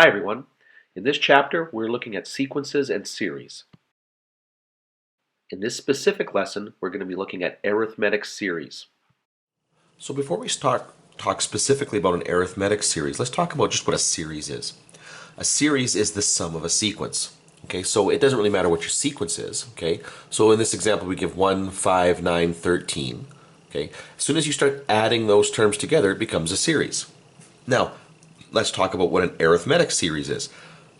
Hi everyone. In this chapter, we're looking at sequences and series. In this specific lesson, we're going to be looking at arithmetic series. So before we talk specifically about an arithmetic series, let's talk about just what a series is. A series is the sum of a sequence. Okay, so it doesn't really matter what your sequence is. Okay, so in this example, we give 1, 5, 9, 13. Okay, as soon as you start adding those terms together, it becomes a series. Now, let's talk about what an arithmetic series is.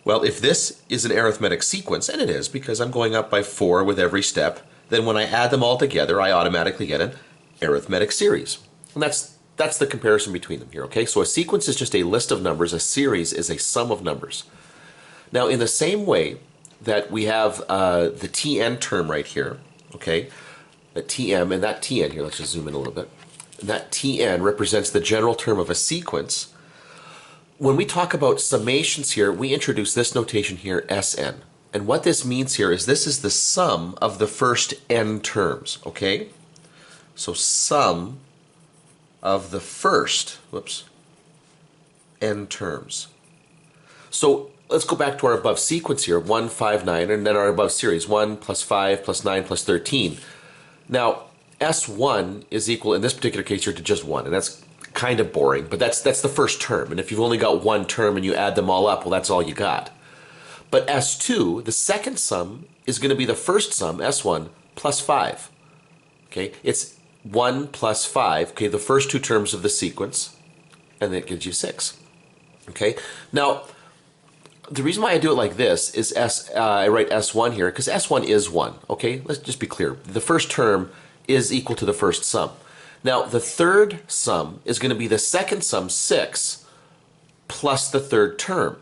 Well, if this is an arithmetic sequence, and it is because I'm going up by 4 with every step, then when I add them all together, I automatically get an arithmetic series. And that's the comparison between them here, okay? So a sequence is just a list of numbers. A series is a sum of numbers. Now, in the same way that we have the Tn term right here, okay? The Tm, and that Tn here, let's just zoom in a little bit. And that Tn represents the general term of a sequence. When we talk about summations here, we introduce this notation here, Sn. And what this means here is this is the sum of the first n terms, okay? So sum of the first, n terms. So let's go back to our above sequence here, 1, 5, 9, and then our above series, 1 plus 5 plus 9 plus 13. Now, S1 is equal, in this particular case here, to just 1, and that's kind of boring, but that's the first term. And if you've only got one term and you add them all up, well, that's all you got. But S2, the second sum, is going to be the first sum, S1, plus 5. Okay, it's 1 plus 5, okay, the first two terms of the sequence, and that gives you 6. Okay, now, the reason why I do it like this is I write S1 here, because S1 is 1, okay? Let's just be clear. The first term is equal to the first sum. Now, the third sum is going to be the second sum, 6, plus the third term.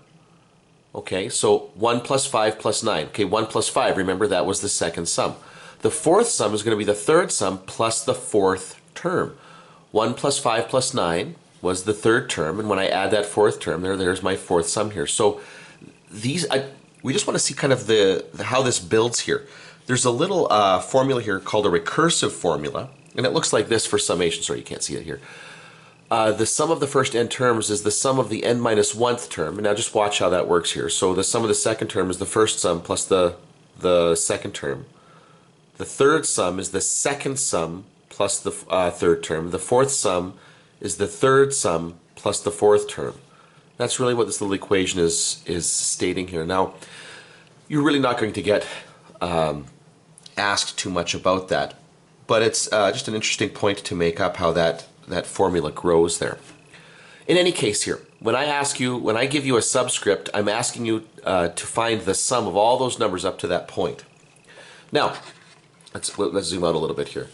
Okay, so 1 plus 5 plus 9. Okay, 1 plus 5, remember that was the second sum. The fourth sum is going to be the third sum plus the fourth term. 1 plus 5 plus 9 was the third term, and when I add that fourth term, there's my fourth sum here. So we just want to see kind of how this builds here. There's a little formula here called a recursive formula. And it looks like this for summation. Sorry, you can't see it here. The sum of the first n terms is the sum of the n minus 1th term. And now just watch how that works here. So the sum of the second term is the first sum plus the second term. The third sum is the second sum plus the third term. The fourth sum is the third sum plus the fourth term. That's really what this little equation is stating here. Now, you're really not going to get asked too much about that. But it's just an interesting point to make up how that formula grows there. In any case here, when I give you a subscript, I'm asking you to find the sum of all those numbers up to that point. Now, let's zoom out a little bit here.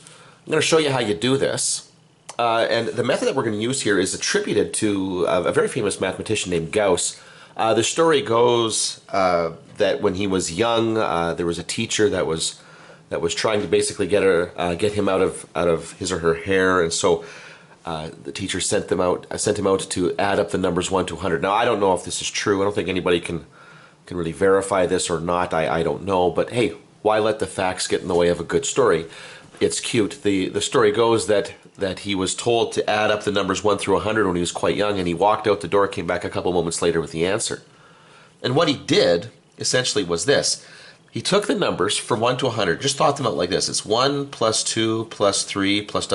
I'm going to show you how you do this. And the method that we're going to use here is attributed to a very famous mathematician named Gauss. The story goes that when he was young, there was a teacher that was trying to basically get him out of his or her hair, and so the teacher sent him out to add up the numbers 1 to 100. Now, I don't know if this is true. I don't think anybody can really verify this or not. I don't know, but hey, why let the facts get in the way of a good story? It's cute. The story goes that he was told to add up the numbers 1 through 100 when he was quite young, and he walked out the door, came back a couple moments later with the answer. And what he did essentially was this. He took the numbers from 1 to 100, just thought them out like this. It's 1 plus 2 plus 3 plus ...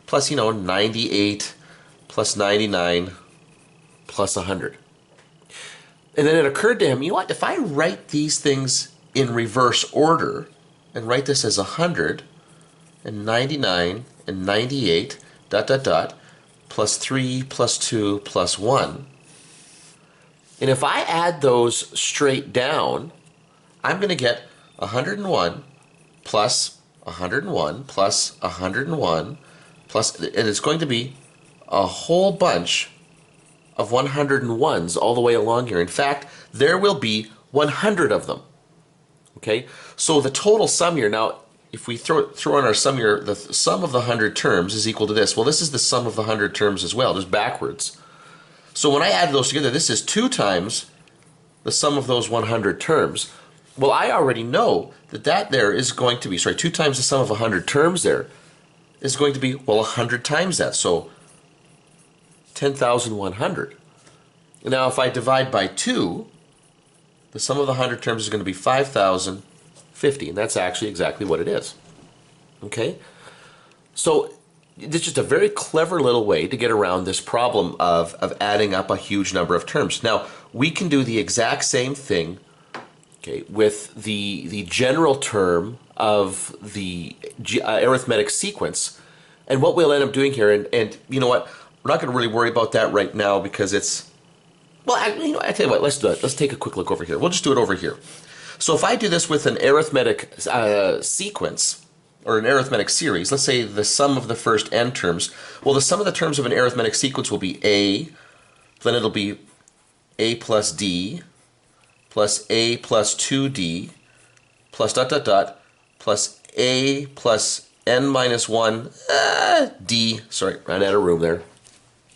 plus, 98 plus 99 plus 100. And then it occurred to him, you know what, if I write these things in reverse order and write this as 100 and 99 and 98 ... plus 3 plus 2 plus 1. And if I add those straight down, I'm going to get 101 plus 101 plus 101 plus, and it's going to be a whole bunch of 101s all the way along here. In fact, there will be 100 of them. Okay, so the total sum here, now if we throw in our sum here, the sum of the 100 terms is equal to this. Well, this is the sum of the 100 terms as well, just backwards. So when I add those together, this is 2 times the sum of those 100 terms. Well, I already know that there is going to be, 2 times the sum of 100 terms there is going to be, well, 100 times that. So 10,100. Now if I divide by 2, the sum of the 100 terms is going to be 5,050, and that's actually exactly what it is. Okay? So it's just a very clever little way to get around this problem of adding up a huge number of terms. Now, we can do the exact same thing, okay, with the general term of the arithmetic sequence. And what we'll end up doing here, and you know what, we're not going to really worry about that right now because it's, well, I tell you what, let's do it. Let's take a quick look over here. We'll just do it over here. So if I do this with an arithmetic sequence, or an arithmetic series, let's say the sum of the first n terms, well, the sum of the terms of an arithmetic sequence will be a, then it'll be a plus d, plus a plus 2d, plus dot dot dot, plus a plus n minus 1 d, sorry, ran out of room there,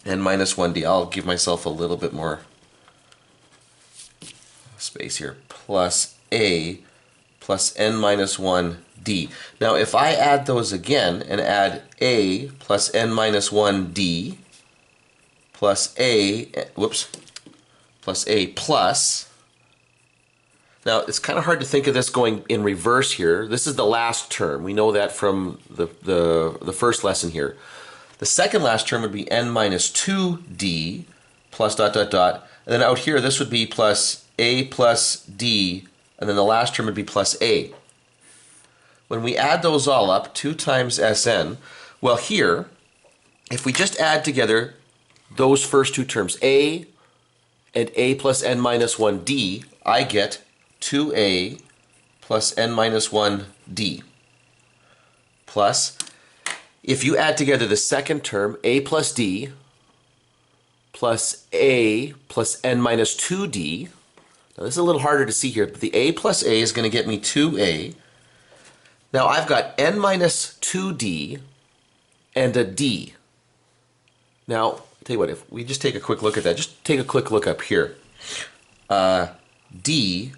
n minus 1d. I'll give myself a little bit more space here, plus a plus n minus 1 d. Now if I add those again and add a plus n minus 1 d plus a, whoops, plus a plus, now it's kind of hard to think of this going in reverse here. This is the last term. We know that from the first lesson here. The second last term would be n minus 2d plus dot dot dot, and then out here this would be plus a plus d, and then the last term would be plus a. When we add those all up, 2 times Sn, well here, if we just add together those first two terms, a and a plus n minus 1d, I get 2a plus n minus 1d. Plus, if you add together the second term, a plus d, plus a plus n minus 2d, now this is a little harder to see here, but the a plus a is going to get me 2a. Now I've got n minus 2d and a d. Now, I'll tell you what, if we just take a quick look at that, just take a quick look up here. D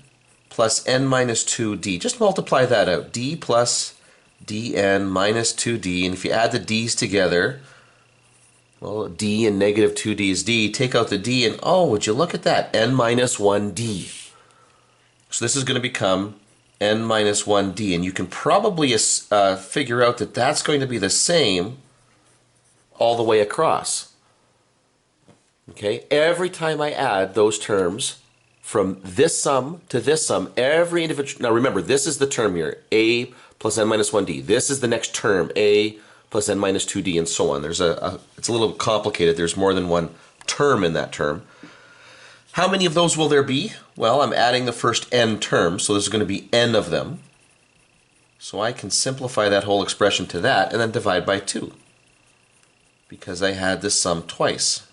plus n minus 2d, just multiply that out. D plus dn minus 2d, and if you add the d's together, well, d and negative 2d is d. Take out the d and, oh, would you look at that, n minus 1d. So this is going to become n minus 1d, and you can probably figure out that that's going to be the same all the way across. Okay, every time I add those terms from this sum to this sum, every individual, now remember, this is the term here, a plus n minus 1d. This is the next term, a plus n minus 2d, and so on. There's it's a little complicated. There's more than one term in that term. How many of those will there be? Well, I'm adding the first n terms, so there's going to be n of them. So I can simplify that whole expression to that and then divide by 2, because I had this sum twice.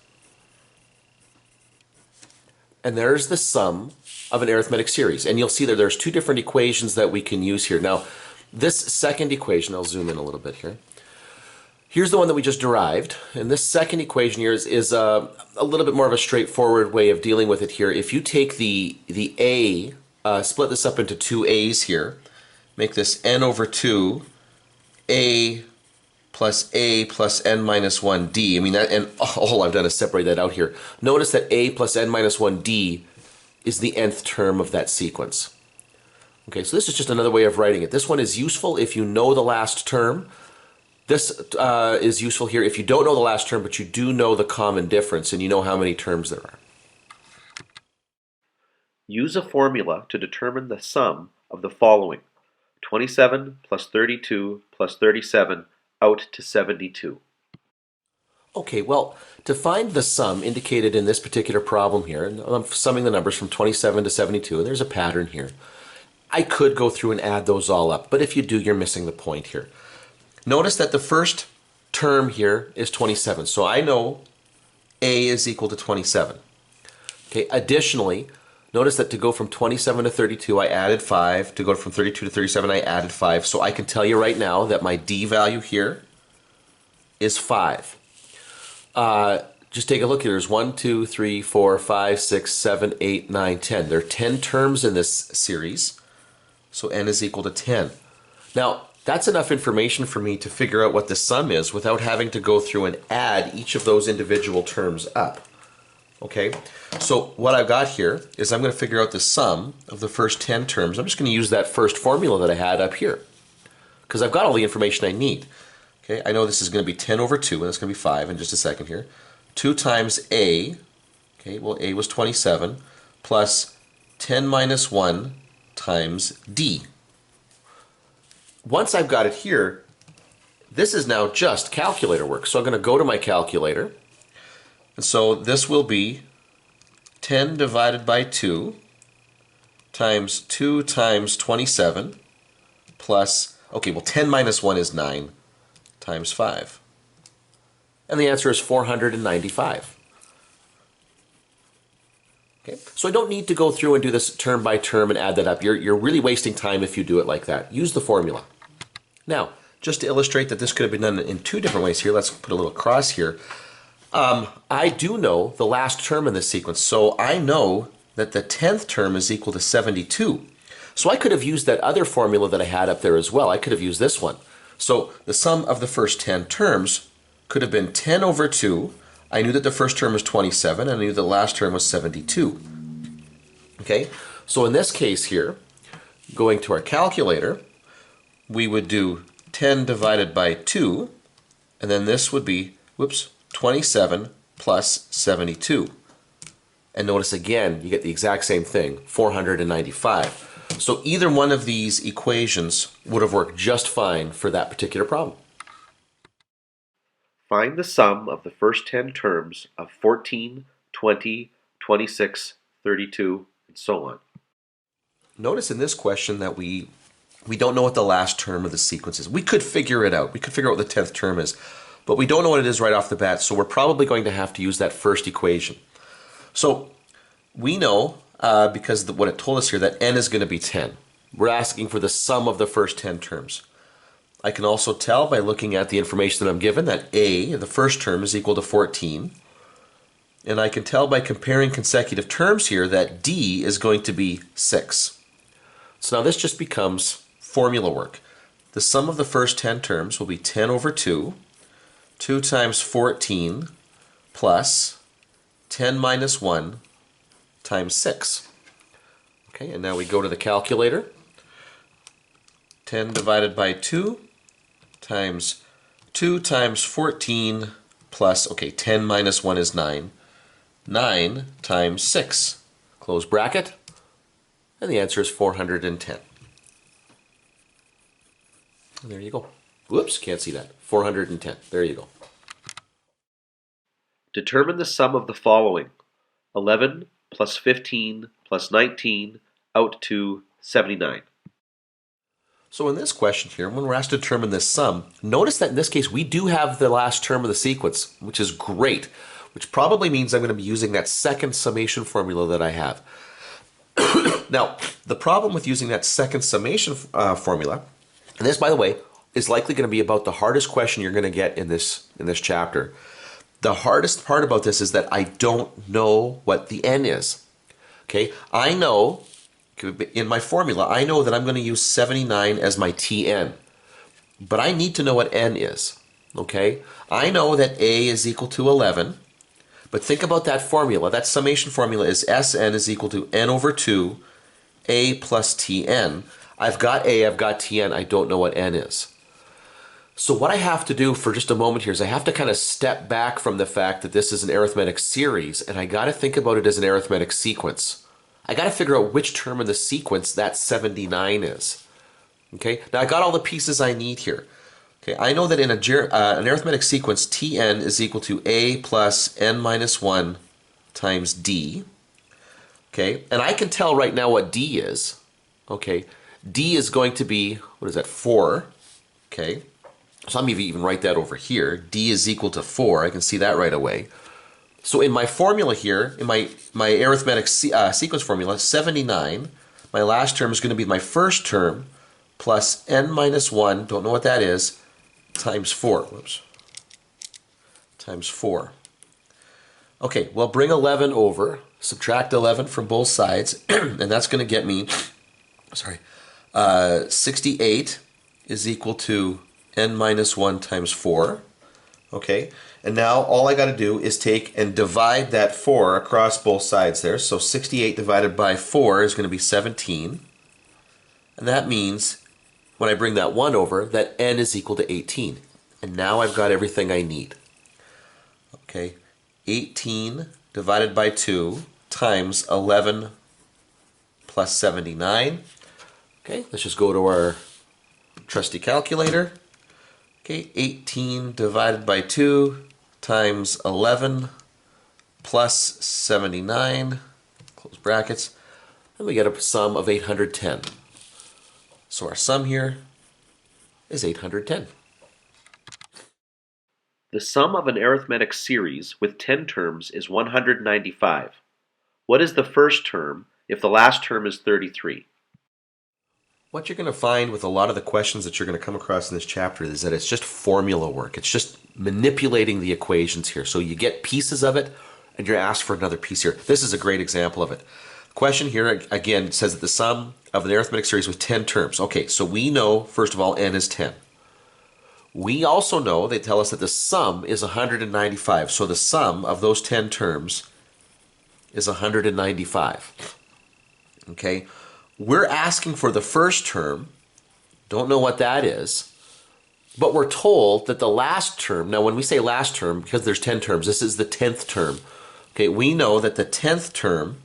And there's the sum of an arithmetic series. And you'll see that there's two different equations that we can use here. Now, this second equation, I'll zoom in a little bit here. Here's the one that we just derived, and this second equation here is a little bit more of a straightforward way of dealing with it here. If you take the a, split this up into two a's here, make this n over 2, a plus n minus 1d. I mean, that, and all I've done is separate that out here. Notice that a plus n minus 1d is the nth term of that sequence. Okay, so this is just another way of writing it. This one is useful if you know the last term. This is useful here if you don't know the last term, but you do know the common difference and you know how many terms there are. Use a formula to determine the sum of the following: 27 plus 32 plus 37 out to 72. Okay, well, to find the sum indicated in this particular problem here, and I'm summing the numbers from 27 to 72, and there's a pattern here. I could go through and add those all up, but if you do, you're missing the point here. Notice that the first term here is 27, so I know a is equal to 27. Okay, additionally, notice that to go from 27 to 32, I added 5. To go from 32 to 37, I added 5. So I can tell you right now that my d value here is 5. Just take a look here. There's 1, 2, 3, 4, 5, 6, 7, 8, 9, 10. There are 10 terms in this series, so n is equal to 10. Now, that's enough information for me to figure out what the sum is without having to go through and add each of those individual terms up. Okay, so what I've got here is I'm going to figure out the sum of the first 10 terms. I'm just going to use that first formula that I had up here because I've got all the information I need. Okay, I know this is going to be 10 over 2, and it's going to be 5 in just a second here. 2 times a, okay, well a was 27, plus 10 minus 1 times d. Once I've got it here, this is now just calculator work. So I'm going to go to my calculator. And so this will be 10 divided by 2 times 2 times 27 plus, okay, well 10 minus 1 is 9 times 5. And the answer is 495. Okay, so I don't need to go through and do this term by term and add that up. You're really wasting time if you do it like that. Use the formula. Now, just to illustrate that this could have been done in two different ways here, let's put a little cross here. I do know the last term in this sequence, so I know that the 10th term is equal to 72. So I could have used that other formula that I had up there as well. I could have used this one. So the sum of the first 10 terms could have been 10 over 2. I knew that the first term was 27, and I knew the last term was 72. Okay, so in this case here, going to our calculator, we would do 10 divided by 2, and then this would be, 27 plus 72. And notice again, you get the exact same thing, 495. So either one of these equations would have worked just fine for that particular problem. Find the sum of the first 10 terms of 14, 20, 26, 32, and so on. Notice in this question that we don't know what the last term of the sequence is. We could figure it out. We could figure out what the 10th term is. But we don't know what it is right off the bat, so we're probably going to have to use that first equation. So we know, because what it told us here, that n is going to be 10. We're asking for the sum of the first 10 terms. I can also tell by looking at the information that I'm given that a, the first term, is equal to 14. And I can tell by comparing consecutive terms here that d is going to be 6. So now this just becomes formula work. The sum of the first 10 terms will be 10 over 2. 2 times 14 plus 10 minus 1 times 6. Okay, and now we go to the calculator. 10 divided by 2 times 2 times 14 plus, okay, 10 minus 1 is 9. 9 times 6. Close bracket. And the answer is 410. And there you go. Whoops, can't see that. 410. There you go. Determine the sum of the following: 11 plus 15 plus 19 out to 79. So in this question here, when we're asked to determine this sum, notice that in this case we do have the last term of the sequence, which is great, which probably means I'm going to be using that second summation formula that I have. Now, the problem with using that second summation formula, and this, by the way, is likely going to be about the hardest question you're going to get in this chapter. The hardest part about this is that I don't know what the n is. Okay, I know, in my formula, I know that I'm going to use 79 as my Tn. But I need to know what n is. Okay, I know that a is equal to 11. But think about that formula. That summation formula is Sn is equal to n over 2, a plus Tn. I've got a, I've got Tn, I don't know what n is. So what I have to do for just a moment here is I have to kind of step back from the fact that this is an arithmetic series, and I got to think about it as an arithmetic sequence. I got to figure out which term in the sequence that 79 is. Okay, now I got all the pieces I need here. Okay, I know that in an arithmetic sequence, Tn is equal to a plus n minus 1 times d. Okay, and I can tell right now what d is. Okay, d is going to be, what is that, 4. Okay, so I'm even write that over here. D is equal to 4. I can see that right away. So in my formula here, in my arithmetic sequence formula, 79, my last term is going to be my first term plus n minus 1, don't know what that is, times 4. Whoops. Times 4. Okay, well, bring 11 over, subtract 11 from both sides, and that's going to get me, 68 is equal to n minus 1 times 4. Okay, and now all I got to do is take and divide that 4 across both sides there. So 68 divided by 4 is going to be 17. And that means when I bring that 1 over, that n is equal to 18. And now I've got everything I need. Okay, 18 divided by 2 times 11 plus 79. Okay, let's just go to our trusty calculator. Okay, 18 divided by 2 times 11 plus 79, close brackets, and we get a sum of 810. So our sum here is 810. The sum of an arithmetic series with 10 terms is 195. What is the first term if the last term is 33? What you're going to find with a lot of the questions that you're going to come across in this chapter is that it's just formula work. It's just manipulating the equations here. So you get pieces of it and you're asked for another piece here. This is a great example of it. The question here again says that the sum of an arithmetic series with 10 terms. Okay, so we know first of all n is 10. We also know they tell us that the sum is 195. So the sum of those 10 terms is 195. Okay? We're asking for the first term, don't know what that is, but we're told that the last term, now when we say last term, because there's 10 terms, this is the 10th term. Okay, we know that the 10th term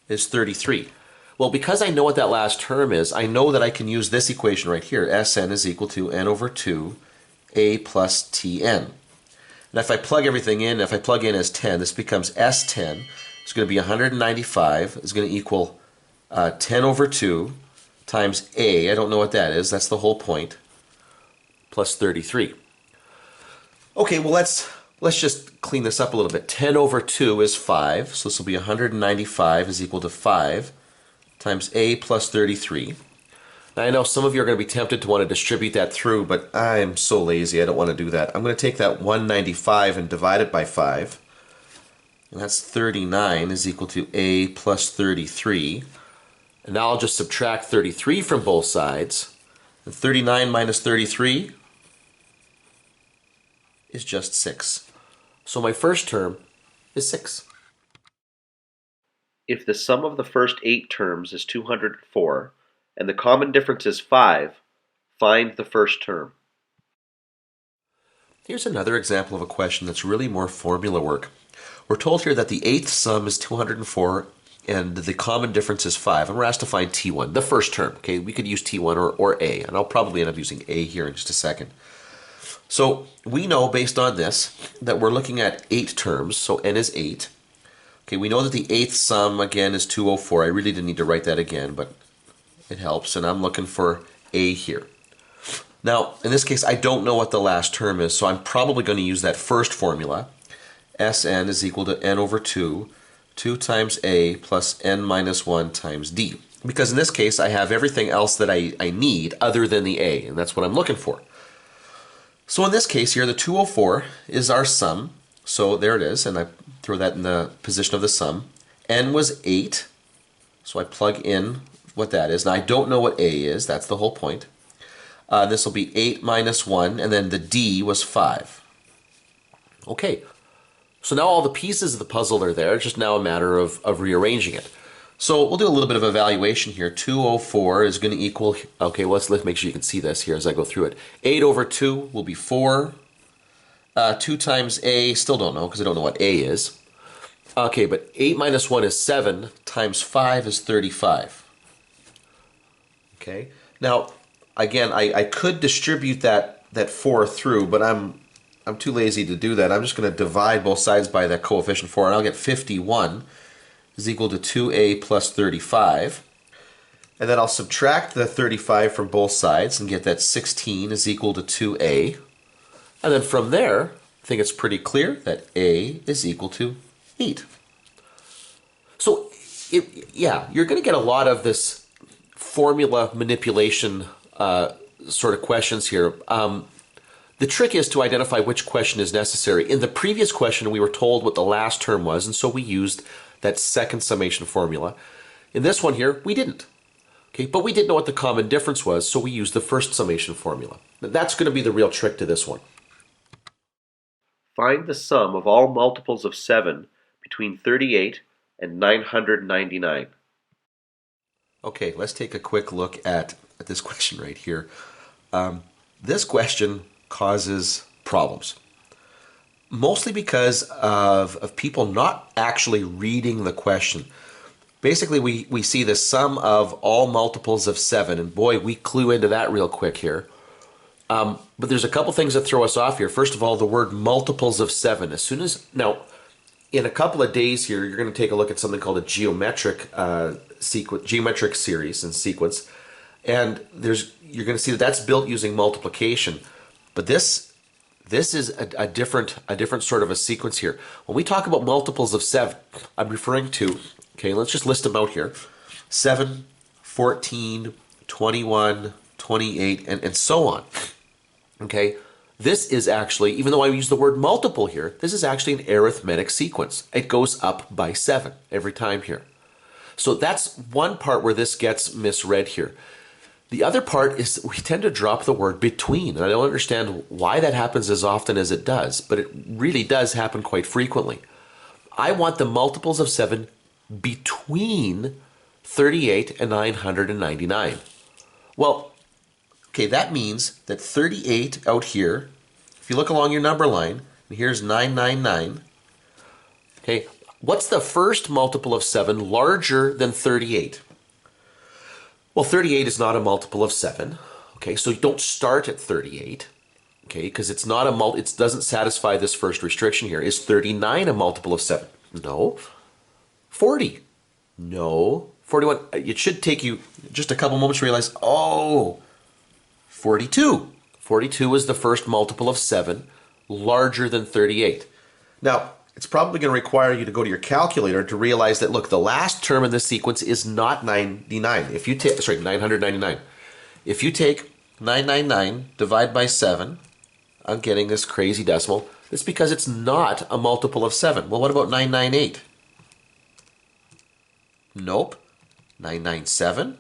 is 33. Well, because I know what that last term is, I know that I can use this equation right here. Sn is equal to n over 2 a plus tn. And if I plug everything in, if I plug in as 10, this becomes S10. It's going to be 195. It's going to equal 10 over 2 times a, I don't know what that is, that's the whole point, plus 33. Okay, well let's just clean this up a little bit. 10 over 2 is 5, so this will be 195 is equal to 5 times a plus 33. Now I know some of you are going to be tempted to want to distribute that through, but I'm so lazy, I don't want to do that. I'm going to take that 195 and divide it by 5, and that's 39 is equal to a plus 33. And now I'll just subtract 33 from both sides. And 39 minus 33 is just 6. So my first term is 6. If the sum of the first 8 terms is 204 and the common difference is 5, find the first term. Here's another example of a question that's really more formula work. We're told here that the 8th sum is 204 and the common difference is 5, and we're asked to find T1, the first term. Okay, we could use T1 or A, and I'll probably end up using A here in just a second. So we know based on this that we're looking at 8 terms, so n is 8. Okay, we know that the 8th sum again is 204. I really didn't need to write that again, but it helps, and I'm looking for A here. Now, in this case, I don't know what the last term is, so I'm probably going to use that first formula. Sn is equal to n over 2 times a plus n minus 1 times d. Because in this case, I have everything else that I need other than the a, and that's what I'm looking for. So in this case here, the 204 is our sum. So there it is, and I throw that in the position of the sum. N was 8, so I plug in what that is. Now I don't know what a is, that's the whole point. This will be 8 minus 1, and then the d was 5. Okay. So now all the pieces of the puzzle are there. It's just now a matter of rearranging it. So we'll do a little bit of evaluation here. 204 is going to equal, okay, let's make sure you can see this here as I go through it. 8 over 2 will be 4. 2 times a, still don't know because I don't know what a is. Okay, but 8 minus 1 is 7 times 5 is 35. Okay, now again, I could distribute that 4 through, but I'm too lazy to do that. I'm just going to divide both sides by that coefficient 4, and I'll get 51 is equal to 2a plus 35. And then I'll subtract the 35 from both sides and get that 16 is equal to 2a. And then from there, I think it's pretty clear that a is equal to 8. So, yeah, you're going to get a lot of this formula manipulation sort of questions here. The trick is to identify which question is necessary. In the previous question, we were told what the last term was, and so we used that second summation formula. In this one here, we didn't. Okay, but we didn't know what the common difference was, so we used the first summation formula. That's going to be the real trick to this one. Find the sum of all multiples of 7 between 38 and 999. Okay, let's take a quick look at this question right here. This question causes problems, mostly because of people not actually reading the question. Basically, we see the sum of all multiples of 7, and boy, we clue into that real quick here. But there's a couple things that throw us off here. First of all, the word multiples of 7. Now, in a couple of days here, you're going to take a look at something called a geometric series and sequence, and you're going to see that that's built using multiplication. But this is a different sort of a sequence here. When we talk about multiples of 7, I'm referring to, okay, let's just list them out here: 7, 14, 21, 28, and so on. Okay, this is actually, even though I use the word multiple here, this is actually an arithmetic sequence. It goes up by 7 every time here. So that's one part where this gets misread here. The other part is we tend to drop the word between, and I don't understand why that happens as often as it does, but it really does happen quite frequently. I want the multiples of 7 between 38 and 999. Well, okay, that means that 38 out here, if you look along your number line, and here's 999, okay, what's the first multiple of 7 larger than 38? Well, 38 is not a multiple of 7, okay, so you don't start at 38, okay, because it's not it doesn't satisfy this first restriction here. Is 39 a multiple of 7? No. 40? No. 41? It should take you just a couple moments to realize, oh, 42. 42 is the first multiple of 7, larger than 38. Now, it's probably going to require you to go to your calculator to realize that, look, the last term in this sequence is not 99. If you take, 999. If you take 999, divide by 7, I'm getting this crazy decimal. It's because it's not a multiple of 7. Well, what about 998? Nope. 997?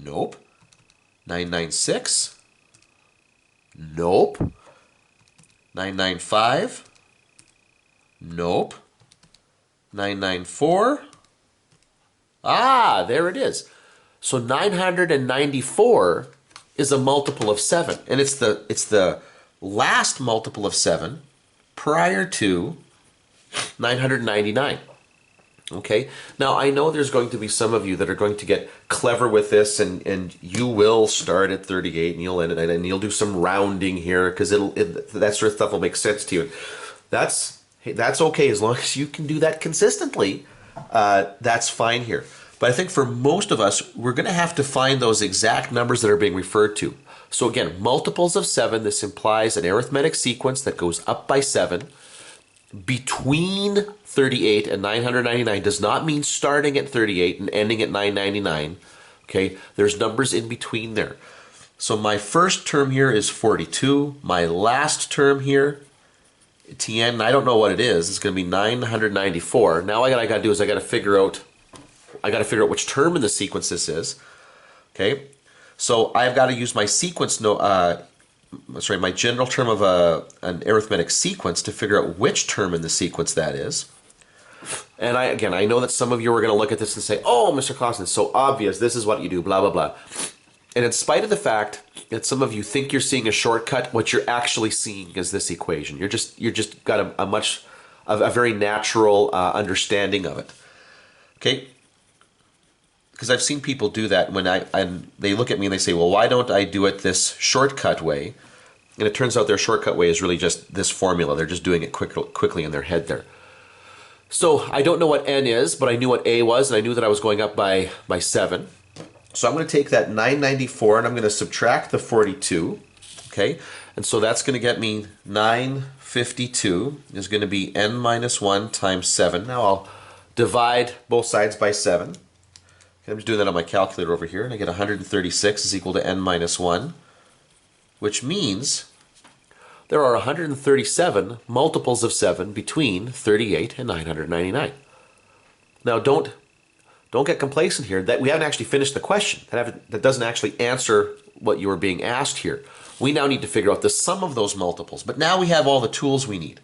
Nope. 996? Nope. 995? Nope. 994? Ah, there it is. So 994 is a multiple of 7, and it's the last multiple of 7 prior to 999. Okay, now I know there's going to be some of you that are going to get clever with this, and you will start at 38 and you'll end it, and you'll do some rounding here because that sort of stuff will make sense to you. That's okay as long as you can do that consistently. That's fine here. But I think for most of us, we're going to have to find those exact numbers that are being referred to. So again, multiples of 7. This implies an arithmetic sequence that goes up by 7. Between 38 and 999 does not mean starting at 38 and ending at 999. Okay, there's numbers in between there. So my first term here is 42. My last term here, Tn, I don't know what it is. It's going to be 994. Now what I got to do is I got to figure out which term in the sequence this is. Okay, so I've got to use my sequence my general term of an arithmetic sequence to figure out which term in the sequence that is. And I know that some of you are going to look at this and say, oh, Mr. Clausen, it's so obvious. This is what you do, blah, blah, blah. And in spite of the fact that some of you think you're seeing a shortcut, what you're actually seeing is this equation. You're just got a very natural understanding of it. Okay? Because I've seen people do that when they look at me and they say, well, why don't I do it this shortcut way? And it turns out their shortcut way is really just this formula. They're just doing it quickly in their head there. So I don't know what n is, but I knew what a was, and I knew that I was going up by 7. So I'm going to take that 994 and I'm going to subtract the 42. Okay, and so that's going to get me 952 is going to be n minus 1 times 7. Now I'll divide both sides by 7. I'm just doing that on my calculator over here, and I get 136 is equal to n minus 1, which means there are 137 multiples of 7 between 38 and 999. Now don't get complacent here. That we haven't actually finished the question. That doesn't actually answer what you were being asked here. we now need to figure out the sum of those multiples. But now we have all the tools we need.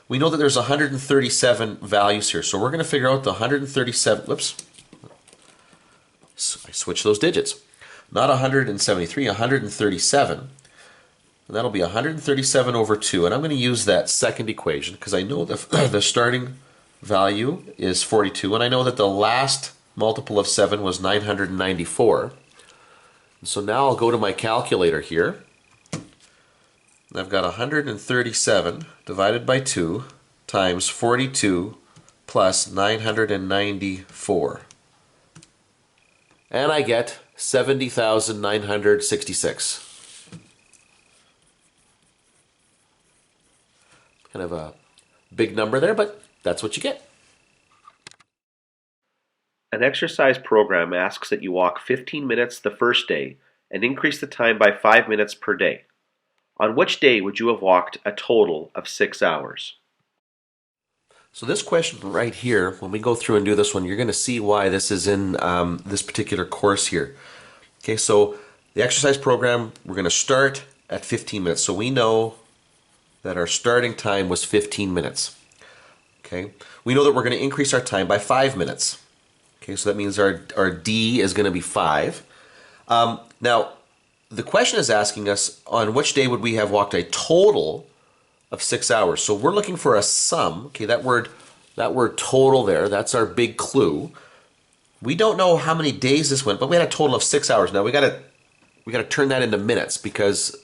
We know that there's 137 values here, so we're going to figure out the 137, whoops, I switched those digits. Not 173, 137. And that'll be 137 over 2. And I'm going to use that second equation because I know the starting value is 42. And I know that the last multiple of 7 was 994. And so now I'll go to my calculator here. And I've got 137 divided by 2 times 42 plus 994. And I get 70,966. Kind of a big number there, but that's what you get. An exercise program asks that you walk 15 minutes the first day and increase the time by 5 minutes per day. On which day would you have walked a total of 6 hours? So this question right here, when we go through and do this one, you're going to see why this is in this particular course here. Okay, so the exercise program, we're going to start at 15 minutes. So we know that our starting time was 15 minutes. Okay, we know that we're going to increase our time by 5 minutes. Okay, so that means our D is going to be 5. Now, the question is asking us on which day would we have walked a total of 6 hours. So we're looking for a sum. Okay, that word total there, that's our big clue. We don't know how many days this went, but we had a total of 6 hours. Now we got to turn that into minutes because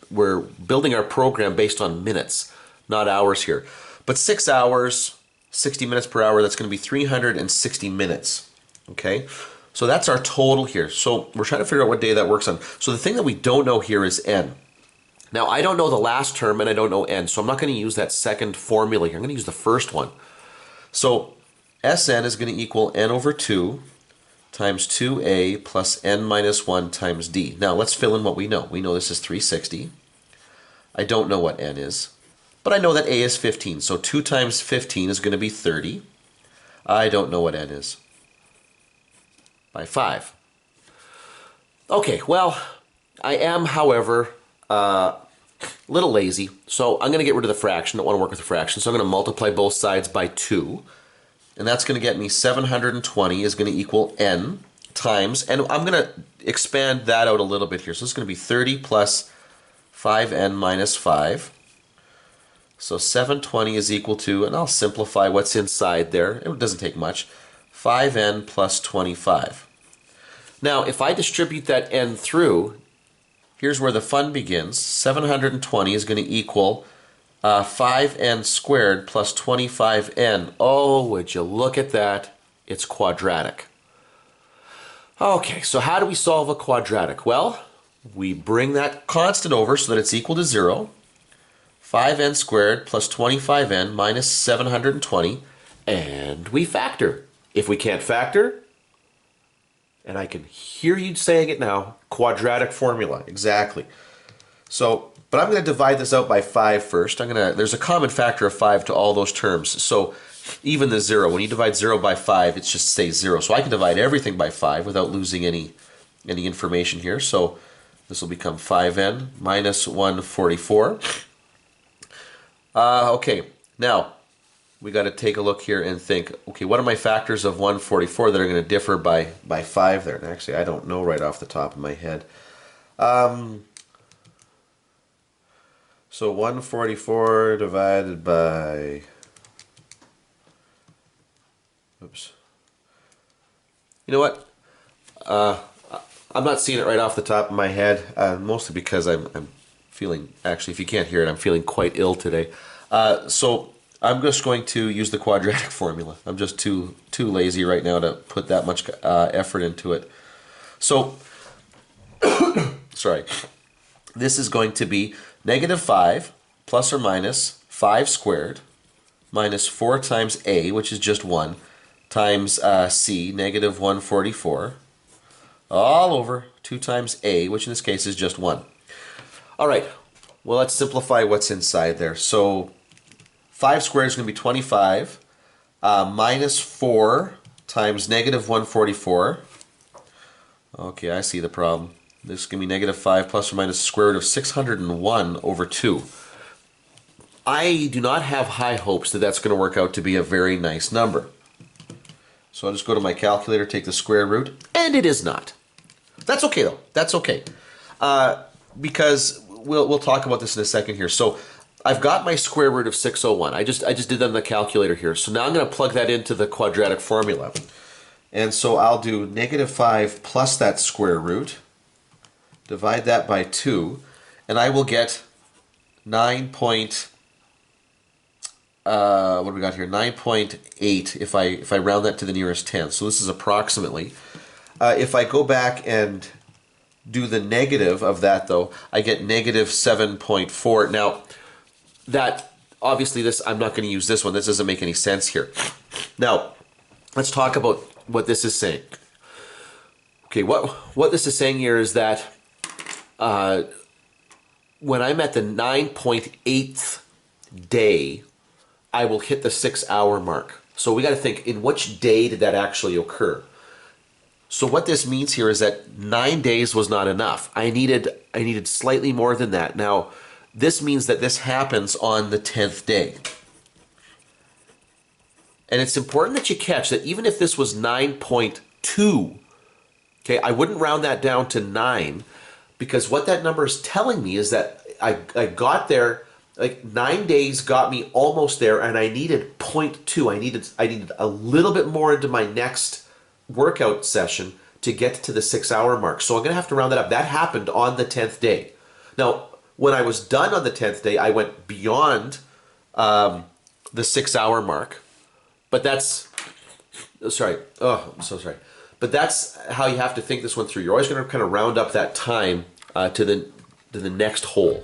we're building our program based on minutes, not hours here. But 6 hours, 60 minutes per hour, that's going to be 360 minutes. Okay? So that's our total here. So we're trying to figure out what day that works on. So the thing that we don't know here is n. Now I don't know the last term and I don't know n, so I'm not going to use that second formula here. I'm going to use the first one. So Sn is going to equal n over 2 times 2a plus n minus 1 times d. Now let's fill in what we know. We know this is 360. I don't know what n is, but I know that a is 15. So 2 times 15 is going to be 30. I don't know what n is. By 5. Okay, well, I am, however, a little lazy, so I'm going to get rid of the fraction. I don't want to work with the fraction, so I'm going to multiply both sides by 2. And that's going to get me 720 is going to equal n times, and I'm going to expand that out a little bit here. So it's going to be 30 plus 5n minus 5. So 720 is equal to, and I'll simplify what's inside there. It doesn't take much. 5n plus 25. Now, if I distribute that n through, here's where the fun begins. 720 is going to equal 5n squared plus 25n. Oh, would you look at that? It's quadratic. Okay, so how do we solve a quadratic? Well, we bring that constant over so that it's equal to 0. 5n squared plus 25n minus 720, and we factor. If we can't factor, and I can hear you saying it now, quadratic formula, exactly. So, but I'm going to divide this out by 5 first. There's a common factor of 5 to all those terms. So even the 0, when you divide 0 by 5, it just stays 0. So I can divide everything by 5 without losing any information here. So this will become 5n minus 144. Okay, now we got to take a look here and think, okay, what are my factors of 144 that are going to differ by 5 there? And actually, I don't know right off the top of my head. So 144 divided by, oops. You know what? I'm not seeing it right off the top of my head, mostly because I'm feeling, actually, if you can't hear it, I'm feeling quite ill today. So I'm just going to use the quadratic formula. I'm just too lazy right now to put that much effort into it. So, sorry. This is going to be negative 5 plus or minus 5 squared minus 4 times a, which is just 1, times c, negative 144, all over 2 times a, which in this case is just 1. All right, well, let's simplify what's inside there. So 5 squared is going to be 25 minus 4 times negative 144. Okay, I see the problem. This is going to be negative 5 plus or minus the square root of 601 over 2. I do not have high hopes that that's going to work out to be a very nice number. So I'll just go to my calculator, take the square root, and it is not. That's okay though. That's okay. Because we'll talk about this in a second here. So I've got my square root of 601. I just did that on the calculator here. So now I'm going to plug that into the quadratic formula. And so I'll do negative 5 plus that square root, divide that by 2, and I will get 9 point, what do we got here? 9.8 if I round that to the nearest 10. So this is approximately. If I go back and do the negative of that though, I get negative 7.4. Now, that, obviously this, I'm not going to use this one. This doesn't make any sense here. Now, let's talk about what this is saying. Okay, what this is saying here is that when I'm at the 9.8th day, I will hit the 6-hour mark. So we got to think, in which day did that actually occur? So what this means here is that 9 days was not enough. I needed slightly more than that. Now, this means that this happens on the 10th day. And it's important that you catch that even if this was 9.2, okay, I wouldn't round that down to 9, because what that number is telling me is that I got there, like 9 days got me almost there, and I needed 0.2. I needed a little bit more into my next workout session to get to the 6-hour mark. So I'm going to have to round that up. That happened on the 10th day. Now, when I was done on the 10th day, I went beyond the 6-hour mark. But that's, sorry, oh, I'm so sorry. But that's how you have to think this one through. You're always going to kind of round up that time to the next hole.